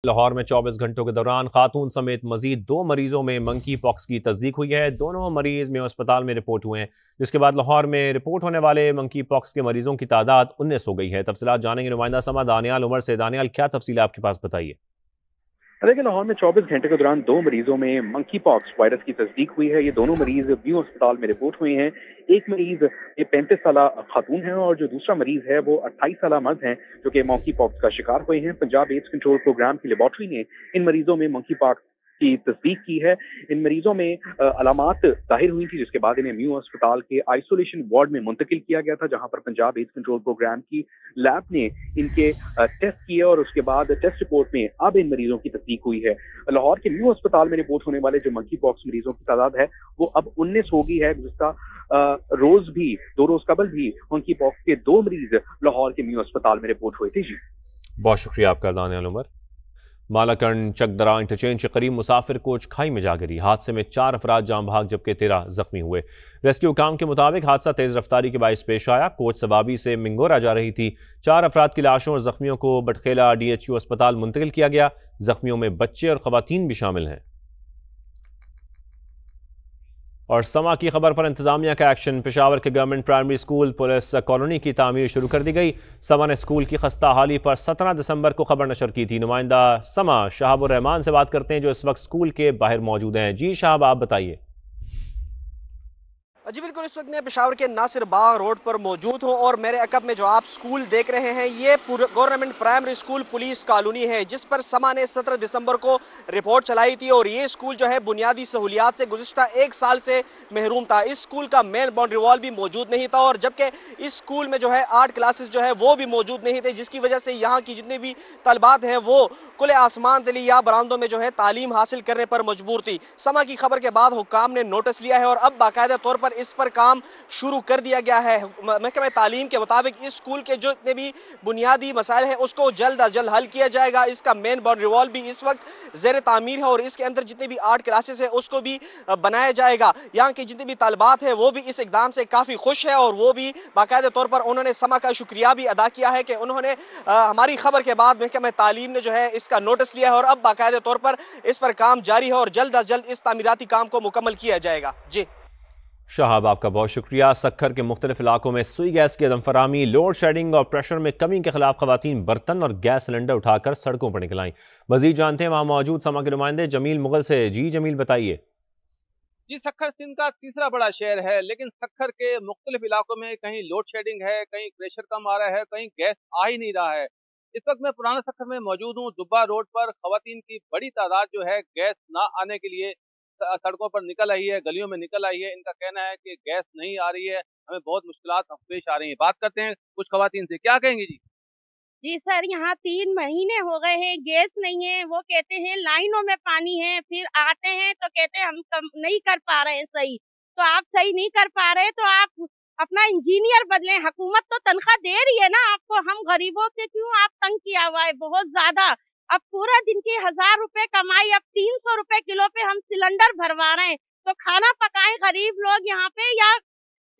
लाहौर में 24 घंटों के दौरान खातून समेत मजीद 2 मरीजों में मंकी पॉक्स की तस्दीक हुई है। दोनों मरीज में अस्पताल में रिपोर्ट हुए हैं, जिसके बाद लाहौर में रिपोर्ट होने वाले मंकी पॉक्स के मरीजों की तादाद 19 हो गई है। तफसीलात जानेंगे नुमाइंदा समा दानियाल उमर से। दानियाल, क्या तफसील आपके पास, बताइए। देखिए, लाहौर में 24 घंटे के दौरान 2 मरीजों में मंकी पॉक्स वायरस की तस्दीक हुई है। ये दोनों मरीज न्यू अस्पताल में रिपोर्ट हुए हैं। एक मरीज ये 35 साल खातून है और जो दूसरा मरीज है वो 28 साल मर्द है, जो कि मंकी पॉक्स का शिकार हुए हैं। पंजाब एड्स कंट्रोल प्रोग्राम की लेबॉर्ट्री ने इन मरीजों में मंकी पॉक्स की तस्दीक की है। इन मरीजों में अलामात जाहिर हुई थी, जिसके बाद इन्हें न्यू अस्पताल के आइसोलेशन वार्ड में मुंतकिल किया गया था, जहां पर पंजाब एड्स कंट्रोल प्रोग्राम की लैब ने इनके टेस्ट किए और उसके बाद टेस्ट रिपोर्ट में अब इन मरीजों की तस्दीक हुई है। लाहौर के न्यू अस्पताल में रिपोर्ट होने वाले जो मंकी पॉक्स मरीजों की तादाद है वो अब 19 हो गई है। जिसका रोज भी 2 रोज कबल भी मंकी पॉक्स के 2 मरीज लाहौर के न्यू अस्पताल में रिपोर्ट हुए थे। जी, बहुत शुक्रिया आपका दानियाल उमर। मालाकंड चकदरा इंटरचेंज के करीब मुसाफिर कोच खाई में जा गिरी। हादसे में 4 अफराद जाम भाग जबकि 13 जख्मी हुए। रेस्क्यू काम के मुताबिक हादसा तेज रफ्तारी के बायस पेश आया। कोच सवाबी से मिंगोरा जा रही थी। 4 अफराद की लाशों और जख्मियों को बटखेला DHU अस्पताल मुंतकिल किया गया। जख्मियों में बच्चे और खवातीन भी शामिल हैं। और समा की खबर पर इंतजामिया का एक्शन। पेशावर के government primary school police colony की तामीर शुरू कर दी गई। समा ने स्कूल की खस्ता हाली पर 17 दिसंबर को खबर नशर की थी। नुमाइंदा समा शाहबुर रहमान से बात करते हैं, जो इस वक्त स्कूल के बाहर मौजूद हैं। जी शाहब, आप बताइए। जी बिल्कुल, इस वक्त मैं पेशावर के नासिर बाग रोड पर मौजूद हूँ और मेरे अकब में जो आप स्कूल देख रहे हैं ये government primary school police colony है, जिस पर समा ने 17 दिसंबर को रिपोर्ट चलाई थी। और ये स्कूल जो है बुनियादी सहूलियात से गुज़िश्ता 1 साल से महरूम था। इस स्कूल का मेन बाउंड्री वॉल भी मौजूद नहीं था और जबकि इस स्कूल में जो है 8 क्लासेस जो है वो भी मौजूद नहीं थे, जिसकी वजह से यहाँ की जितने भी तलबात हैं वो खुले आसमान तली या बरामदों में जो है तालीम हासिल करने पर मजबूर थी। समा की खबर के बाद हुक्काम ने नोटिस लिया है और अब बाकायदा तौर पर इस पर काम शुरू कर दिया गया है। महकमे तालीम के मुताबिक इस स्कूल के जो इतने भी बुनियादी मसाइल हैं उसको जल्द अज जल्द हल किया जाएगा। इसका मेन बाउंड्री वॉल भी इस वक्त ज़ेर तामीर है और इसके अंदर जितने भी 8 क्लासेस है उसको भी बनाया जाएगा। यहाँ के जितने भी तालिबात हैं वो भी इस इकदाम से काफ़ी खुश है और वो भी बाकायदा तौर पर उन्होंने समा का शुक्रिया भी अदा किया है कि उन्होंने हमारी खबर के बाद महकमे तालीम ने जो है इसका नोटिस लिया है और अब बाकायदा तौर पर इस पर काम जारी है और जल्द अज जल्द इस तामीराती काम को मुकम्मल किया जाएगा। जी शाहब, आपका बहुत शुक्रिया। सक्खर के मुख्तलिफ इलाकों में सुई गैस की अदमफरामी, लोड शेडिंग और प्रेशर में कमी के खिलाफ खवातीन बर्तन और गैस सिलेंडर उठाकर सड़कों पर निकल आईं। मजीद जानते हैं वहां मौजूद समा के नुमाइंदे जमील मुगल से। जी जमील, बताइए। जी, सक्खर सिंध का तीसरा बड़ा शहर है, लेकिन सक्खर के मुख्तलिफ इलाकों में कहीं लोड शेडिंग है, कहीं प्रेशर कम आ रहा है, कहीं गैस आ ही नहीं रहा है। इस वक्त मैं पुराना सक्खर में मौजूद हूँ। दुब्बा रोड पर खवातीन की बड़ी तादाद जो है गैस ना आने के लिए सड़कों पर निकल आई है, गलियों में निकल आई है। इनका कहना है कि गैस नहीं आ रही है, हमें बहुत मुश्किलात पेश आ रही हैं। बात करते हैं कुछ खवातीन से, क्या कहेंगी जी? जी सर, यहाँ 3 महीने हो गए हैं, गैस नहीं है। वो कहते हैं लाइनों में पानी है, फिर आते हैं तो कहते हैं हम नहीं कर पा रहे हैं सही। तो आप सही नहीं कर पा रहे तो आप अपना इंजीनियर बदलें। हुकूमत तो तनख्वाह दे रही है ना आपको, हम गरीबों से क्यों आप तंग किया हुआ है बहुत ज्यादा। अब पूरा दिन की 1000 रुपए कमाई, अब 300 रुपए किलो पे हम सिलेंडर भरवा रहे हैं। तो खाना पकाएं गरीब लोग यहाँ पे या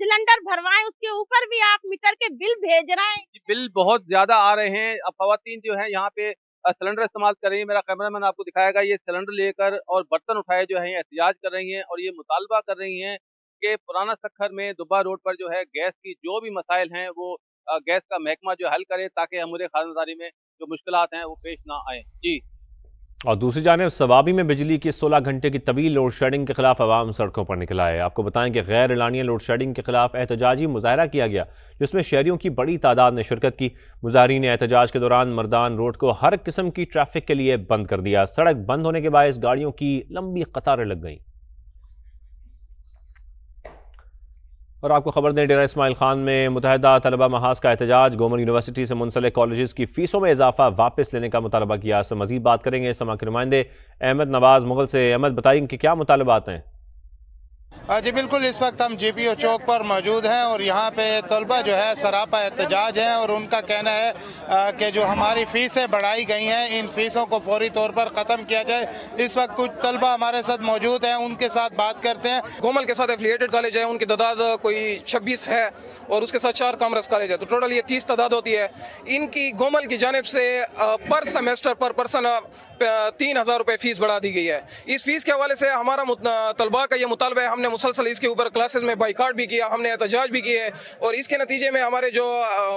सिलेंडर भरवाएं, उसके ऊपर भी आप मीटर के बिल भेज रहे हैं। बिल बहुत ज्यादा आ रहे हैं। अब खवातीन जो है यहाँ पे सिलेंडर इस्तेमाल कर रही है। मेरा कैमरामैन आपको दिखाएगा, ये सिलेंडर लेकर और बर्तन उठाए जो है एहतजाज कर रही हैं और ये मुतालबा कर रही हैं कि पुराना सक्खर में दुब्बा रोड पर जो है गैस की जो भी मसाइल हैं वो गैस का महकमा जो हल करे, ताकि हमारे खानदारी में जो मुश्किलात हैं वो पेश ना आए। जी, और दूसरी जानिब सवाबी में बिजली की 16 घंटे की तवील लोड शेडिंग के खिलाफ अवाम सड़कों पर निकला है। आपको बताएं कि गैर एलानिया लोड शेडिंग के खिलाफ एहतजाजी मुजाहरा किया गया, जिसमें शहरियों की बड़ी तादाद ने शिरकत की। मुजाहरीन ने एहतजाज के दौरान मर्दान रोड को हर किस्म की ट्रैफिक के लिए बंद कर दिया। सड़क बंद होने के बायस गाड़ियों की लंबी कतारें लग गईं। और आपको खबर दें, डेरा इस्माइल खान में मुतहदा तलबा महाज का एहतजाज। गवर्नमेंट यूनिवर्सिटी से मुंसलिक कॉलेजेस की फीसों में इजाफा वापस लेने का मुतालबा किया। इससे मजीद बात करेंगे समा के नुमाइंदे अहमद नवाज मुगल से। अहमद, बताएंगे कि क्या मुतालबात हैं? जी बिल्कुल, इस वक्त हम GPO चौक पर मौजूद हैं और यहाँ पे तलबा जो है सरापा एहतजाज हैं और उनका कहना है कि जो हमारी फ़ीसें बढ़ाई गई हैं इन फ़ीसों को फौरी तौर पर ख़त्म किया जाए। इस वक्त कुछ तलबा हमारे साथ मौजूद हैं, उनके साथ बात करते हैं। गोमल के साथ एफिलिएटेड कॉलेज है, उनकी तादाद कोई 26 है और उसके साथ 4 कॉमर्स कॉलेज है, तो टोटल ये 30 तादाद होती है। इनकी गोमल की जानिब से पर सेमेस्टर पर पर्सन 3000 रुपये फ़ीस बढ़ा दी गई है। इस फीस के हवाले से हमारा तलबा का ये मुतालबा है, हमने मुसलसल इसके ऊपर क्लासेस में बाइकाट भी किया, हमने एहतजाज भी किए और इसके नतीजे में हमारे जो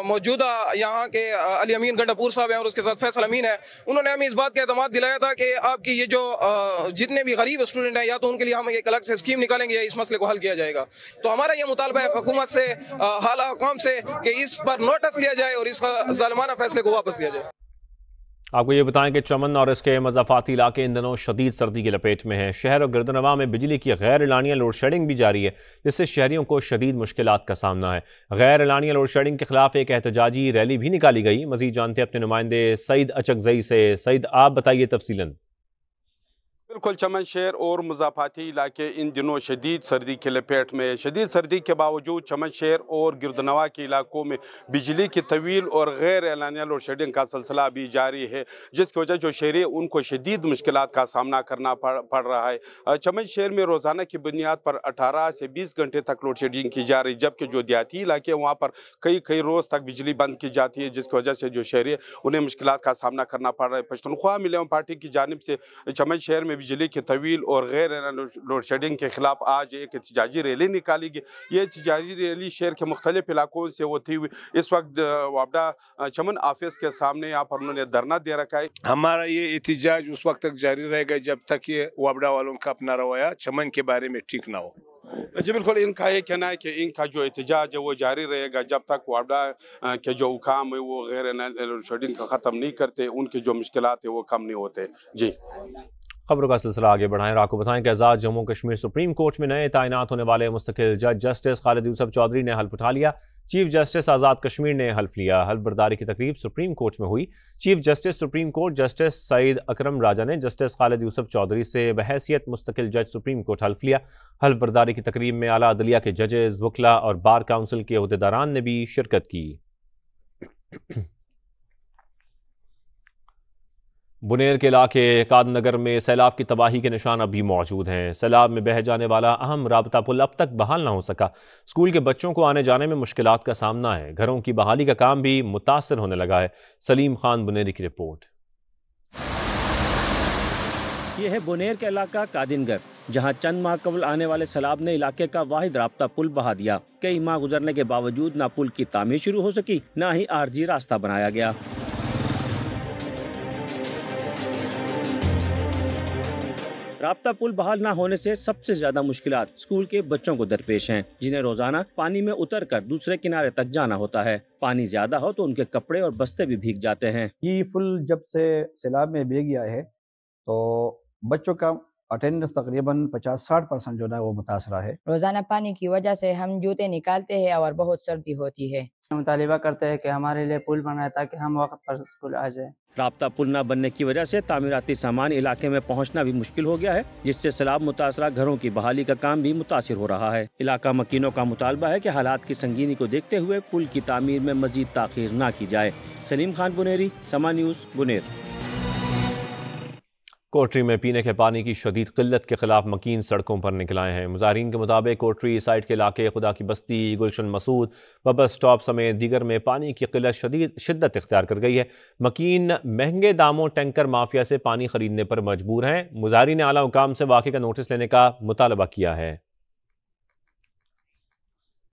मौजूदा यहाँ के अली अमीन गंडापुर साहब हैं और उसके साथ फैसल अमीन है, उन्होंने हमें इस बात का एतमाद दिलाया था कि आपकी ये जो जितने भी गरीब स्टूडेंट हैं या तो उनके लिए हम एक अलग से स्कीम निकालेंगे या इस मसले को हल किया जाएगा। तो हमारा ये मुतालबा है हुकूमत से, हाल हुकाम से कि इस पर नोटिस लिया जाए और इस ज़ालिमाना फैसले को वापस लिया जाए। आपको ये बताएं कि चमन और इसके मज़ाफ़ाती इलाके इन दिनों शदीद सर्दी की लपेट में हैं। शहर और गिरदनवा में बिजली की गैर एलानिया लोड शेडिंग भी जारी है, जिससे शहरियों को शदीद मुश्किलात का सामना है। गैर एलानिया लोड शेडिंग के खिलाफ एक एहतजाजी रैली भी निकाली गई। मज़ीद जानते हैं अपने नुमाइंदे सईद अचकजई से। सईद, आप बताइए तफसीलन। बिल्कुल, चमन शहर और मुज़ाफ़ाती इलाके इन दिनों शदीद सर्दी के लपेट में। शदीद सर्दी के बावजूद चमन शहर और गिरदनवा के इलाकों में बिजली की तवील और गैर एलानिया लोड शेडिंग का सिलसिला भी जारी है, जिसकी वजह जो शहरी उनको शदीद मुश्किलात का सामना करना पड़ रहा है। चमन शहर में रोज़ाना की बुनियाद पर 18 से 20 घंटे तक लोड शेडिंग की जा रही, जबकि जो देहाती इलाके वहाँ पर कई रोज़ तक बिजली बंद की जाती है, जिसकी वजह से जो शहरी उन्हें मुश्किलात का सामना करना पड़ रहा है। पश्तूनख्वा मिलियम पार्टी की जानिब से चमन शहर में बिजली की तवील और गैर लोड शेडिंग के खिलाफ आज एक एहतजाजी रैली निकाली गई। ये एहतजाजी रैली शहर के मुख्तलिफ इलाकों से होती हुई इस वक्त वापडा चमन ऑफिस के सामने यहाँ पर उन्होंने धरना दे रखा है। हमारा ये एहतजाज उस वक्त तक जारी रहेगा जब तक ये वापडा वालों का अपना रवैया चमन के बारे में ठीक ना हो। जी बिल्कुल, इनका ये कहना है कि इनका जो एहतजाज है वो जारी रहेगा जब तक वापडा के जो हुकाम है वो गैर लोड शेडिंग का ख़त्म नहीं करते, उनकी जो मुश्किलात है वो कम नहीं होते। जी, खबरों का सिलसिला आगे बढ़ाएं और आपको बताएं कि आज़ाद जम्मू कश्मीर सुप्रीम कोर्ट में नए तैनात होने वाले मुस्तकिल जज जस्टिस खालिद यूसुफ चौधरी ने हल्फ उठा लिया। चीफ जस्टिस आज़ाद कश्मीर ने हल्फ लिया। हल्फ बर्दारी की तकरीब सुप्रीम कोर्ट में हुई। Chief justice Supreme Court justice Saeed Akram Raja ने जस्टिस खालिद यूसुफ चौधरी से बहैसियत मुस्तकिल जज सुप्रीम कोर्ट हल्फ लिया। हल्फ बर्दारी की तकरीब में आला अदलिया के जजेस, वकला और बार काउंसिल के अहदेदारान ने भी शिरकत की। बुनेर के इलाके कादनगर में सैलाब की तबाही के निशान अभी मौजूद हैं। सैलाब में बह जाने वाला अहम राबता पुल अब तक बहाल ना हो सका। स्कूल के बच्चों को आने जाने में मुश्किलात का सामना है। घरों की बहाली का काम भी मुतासर होने लगा है। सलीम खान बुनेरी की रिपोर्ट। यह है बुनेर का इलाका कादिनगर, जहां चंद माह कबल आने वाले सैलाब ने इलाके का वाहिद राब्ता पुल बहा दिया। कई माह गुजरने के बावजूद ना पुल की तामीर शुरू हो सकी, ना ही आरजी रास्ता बनाया गया। राब्ता पुल बहाल न होने से सबसे ज्यादा मुश्किलात स्कूल के बच्चों को दरपेश हैं, जिन्हें रोजाना पानी में उतरकर दूसरे किनारे तक जाना होता है। पानी ज्यादा हो तो उनके कपड़े और बस्ते भी भीग जाते हैं। ये पुल जब से सैलाब में बह गया है तो बच्चों का अटेंडेंस तकरीबन 50-60% जो है वो मुतासरा है। रोजाना पानी की वजह से हम जूते निकालते हैं और बहुत सर्दी होती है। मुतालिबा करते हैं कि हमारे लिए पुल बनाए ताकि हम वक्त पर स्कूल आ जाए। राब्ता पुल न बनने की वजह से तामीराती सामान इलाके में पहुंचना भी मुश्किल हो गया है, जिससे सैलाब मुतासरा घरों की बहाली का काम भी मुतासिर हो रहा है। इलाका मकीनों का मुतालबा है कि हालात की संगीनी को देखते हुए पुल की तामीर में मजीद ताखीर न की जाए। सलीम खान बुनेरी, समा न्यूज़, बुनेर। कोटरी में पीने के पानी की शदीद किल्लत के खिलाफ मकीन सड़कों पर निकल आए हैं। मुजाहिरीन के मुताबिक कोटरी साइड के इलाके खुदा की बस्ती, गुलशन मसूद, बबस स्टॉप समेत दीगर में पानी की किल्लत शदीद शिद्दत इख्तियार कर गई है। मकीन महंगे दामों टैंकर माफिया से पानी खरीदने पर मजबूर हैं। मुजाहिरीन ने आला हुकाम से वाक़े का नोटिस लेने का मुतालबा किया है।